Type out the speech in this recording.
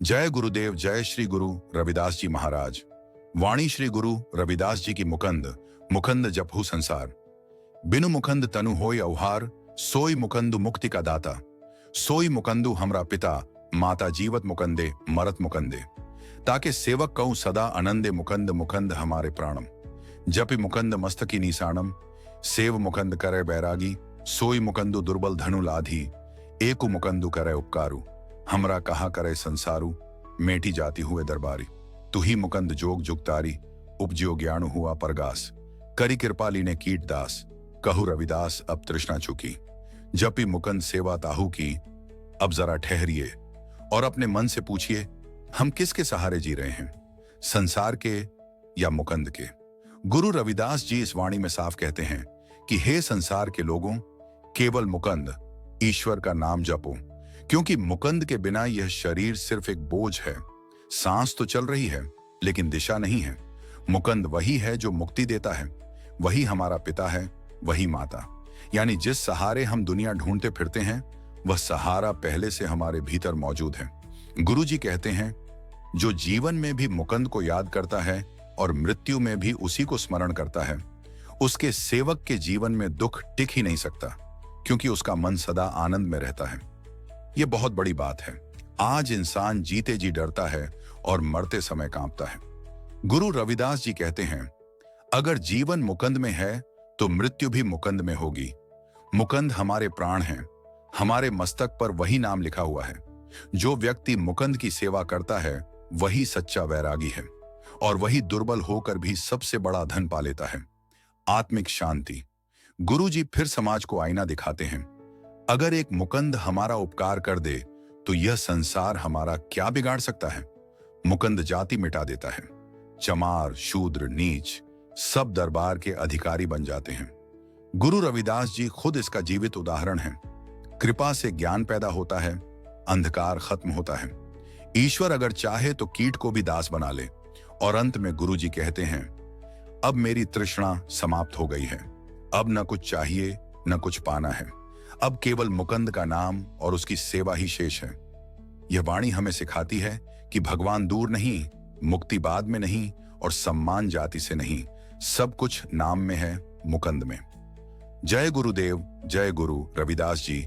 जय गुरुदेव, जय श्री गुरु रविदास जी महाराज। वाणी श्री गुरु रविदास जी की मुकंद मुकंद जपहु संसार। बिनु मुकंद तनु होय अवहार, सोई मुकंदु मुक्ति का दाता। सोई मुकंदु हमरा पिता, माता जीवत मुकंदे मरत मुकंदे। ताके सेवक कहूं सदा आनंदे, मुकंद मुकंद हमारे प्राणम। जपि मुकंद मस्तकी निशानम, सेव मुकंद करे बैरागी। सोई मुकंदु दुर्बल धनु लाधी, एकु मुकंदु करे उपकारु। हमरा कहा करे संसारु, मेटी जाति हुए दरबारी। तू ही मुकंद जोग जुगतारी, उपज्यो ज्ञान हुआ परगास। करी कृपाली ने कीट दास, कहु रविदास अब तृष्णा चुकी। जपि मुकंद सेवा ताहू की, अब जरा ठहरिए और अपने मन से पूछिए, हम किसके सहारे जी रहे हैं, संसार के या मुकंद के। गुरु रविदास जी इस वाणी में साफ कहते हैं कि हे संसार के लोगों, केवल मुकंद ईश्वर का नाम जपो, क्योंकि मुकंद के बिना यह शरीर सिर्फ एक बोझ है। सांस तो चल रही है लेकिन दिशा नहीं है। मुकंद वही है जो मुक्ति देता है, वही हमारा पिता है, वही माता। यानी जिस सहारे हम दुनिया ढूंढते फिरते हैं, वह सहारा पहले से हमारे भीतर मौजूद है। गुरु जी कहते हैं, जो जीवन में भी मुकंद को याद करता है और मृत्यु में भी उसी को स्मरण करता है, उसके सेवक के जीवन में दुख टिक ही नहीं सकता, क्योंकि उसका मन सदा आनंद में रहता है। यह बहुत बड़ी बात है। आज इंसान जीते जी डरता है और मरते समय कांपता है। गुरु रविदास जी कहते हैं, अगर जीवन मुकंद में है तो मृत्यु भी मुकंद में होगी। मुकंद हमारे प्राण हैं, हमारे मस्तक पर वही नाम लिखा हुआ है। जो व्यक्ति मुकंद की सेवा करता है वही सच्चा वैरागी है, और वही दुर्बल होकर भी सबसे बड़ा धन पा लेता है, आत्मिक शांति। गुरु जी फिर समाज को आईना दिखाते हैं। अगर एक मुकंद हमारा उपकार कर दे तो यह संसार हमारा क्या बिगाड़ सकता है। मुकंद जाति मिटा देता है, चमार शूद्र नीच सब दरबार के अधिकारी बन जाते हैं। गुरु रविदास जी खुद इसका जीवित उदाहरण हैं। कृपा से ज्ञान पैदा होता है, अंधकार खत्म होता है। ईश्वर अगर चाहे तो कीट को भी दास बना ले। और अंत में गुरु जी कहते हैं, अब मेरी तृष्णा समाप्त हो गई है। अब न कुछ चाहिए न कुछ पाना है। अब केवल मुकंद का नाम और उसकी सेवा ही शेष है। यह वाणी हमें सिखाती है कि भगवान दूर नहीं, मुक्ति बाद में नहीं, और सम्मान जाति से नहीं, सब कुछ नाम में है, मुकंद में। जय गुरुदेव, जय गुरु रविदास जी।